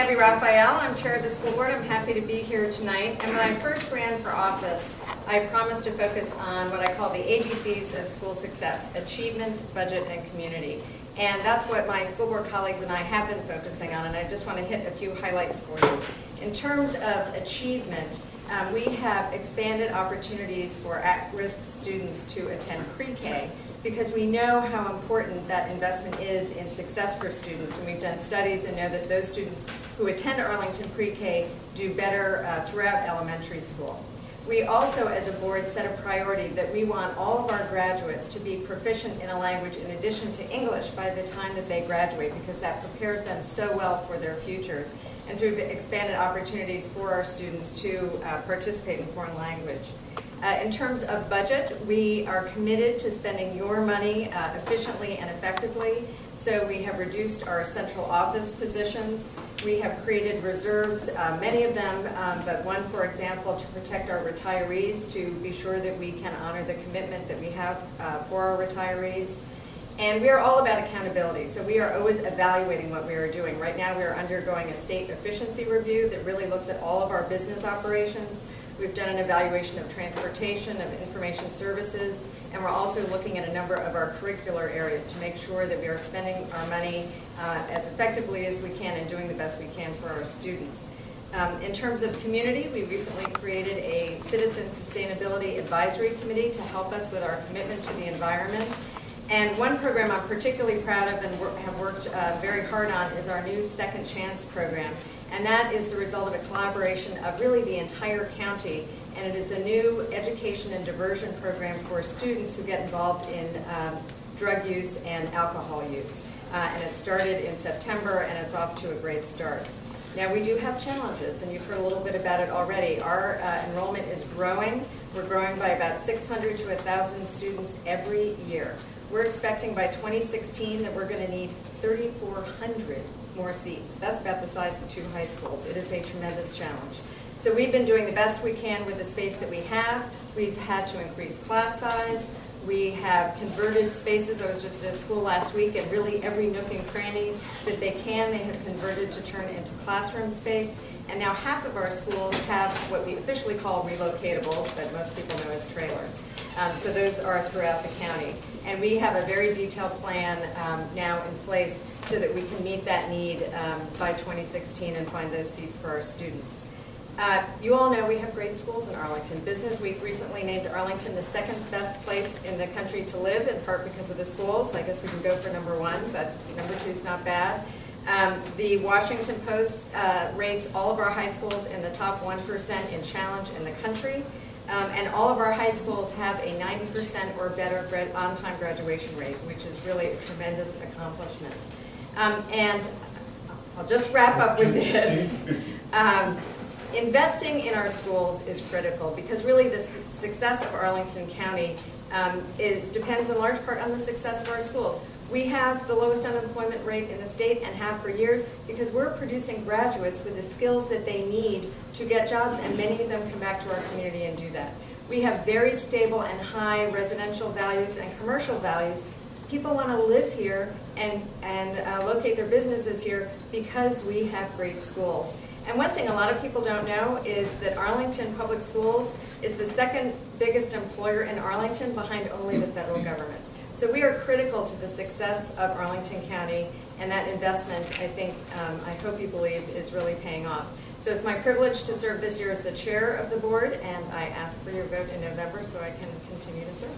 Abigail Raphael. I'm chair of the school board. I'm happy to be here tonight. And when I first ran for office, I promised to focus on what I call the ABCs of school success: achievement, budget, and community. And that's what my school board colleagues and I have been focusing on, and I just want to hit a few highlights for you. In terms of achievement, we have expanded opportunities for at-risk students to attend pre-K because we know how important that investment is in success for students. And we've done studies and know that those students who attend Arlington pre-K do better throughout elementary school. We also, as a board, set a priority that we want all of our graduates to be proficient in a language in addition to English by the time that they graduate, because that prepares them so well for their futures. And so we've expanded opportunities for our students to participate in foreign language. In terms of budget, we are committed to spending your money efficiently and effectively. So we have reduced our central office positions. We have created reserves, many of them, but one, for example, to protect our retirees, to be sure that we can honor the commitment that we have for our retirees. And we are all about accountability, so we are always evaluating what we are doing. Right now we are undergoing a state efficiency review that really looks at all of our business operations. We've done an evaluation of transportation, of information services, and we're also looking at a number of our curricular areas to make sure that we are spending our money as effectively as we can and doing the best we can for our students. In terms of community, we recently created a Citizen Sustainability Advisory Committee to help us with our commitment to the environment. And one program I'm particularly proud of and have worked very hard on is our new Second Chance program. And that is the result of a collaboration of really the entire county. And it is a new education and diversion program for students who get involved in drug use and alcohol use. And it started in September, and it's off to a great start. Now, we do have challenges, and you've heard a little bit about it already. Our enrollment is growing. We're growing by about 600 to 1,000 students every year. We're expecting by 2016 that we're going to need 3,400 more seats. That's about the size of 2 high schools. It is a tremendous challenge. So we've been doing the best we can with the space that we have. We've had to increase class size. We have converted spaces. I was just at a school last week, and really every nook and cranny that they have converted to turn into classroom space. And now half of our schools have what we officially call relocatables, but most people know as trailers. So those are throughout the county. And we have a very detailed plan now in place so that we can meet that need by 2016 and find those seats for our students. You all know we have great schools in Arlington. Business Week recently named Arlington the 2nd best place in the country to live, in part because of the schools. I guess we can go for number 1, but number 2 is not bad. The Washington Post rates all of our high schools in the top 1% in challenge in the country. And all of our high schools have a 90% or better on-time graduation rate, which is really a tremendous accomplishment. And I'll just wrap up with this. Investing in our schools is critical because really the success of Arlington County depends in large part on the success of our schools. We have the lowest unemployment rate in the state and have for years because we're producing graduates with the skills that they need to get jobs, and many of them come back to our community and do that. We have very stable and high residential values and commercial values. People want to live here and locate their businesses here because we have great schools. And one thing a lot of people don't know is that Arlington Public Schools is the 2nd biggest employer in Arlington behind only the federal government. So we are critical to the success of Arlington County, and that investment, I think, I hope you believe, is really paying off. So it's my privilege to serve this year as the chair of the board, and I ask for your vote in November so I can continue to serve.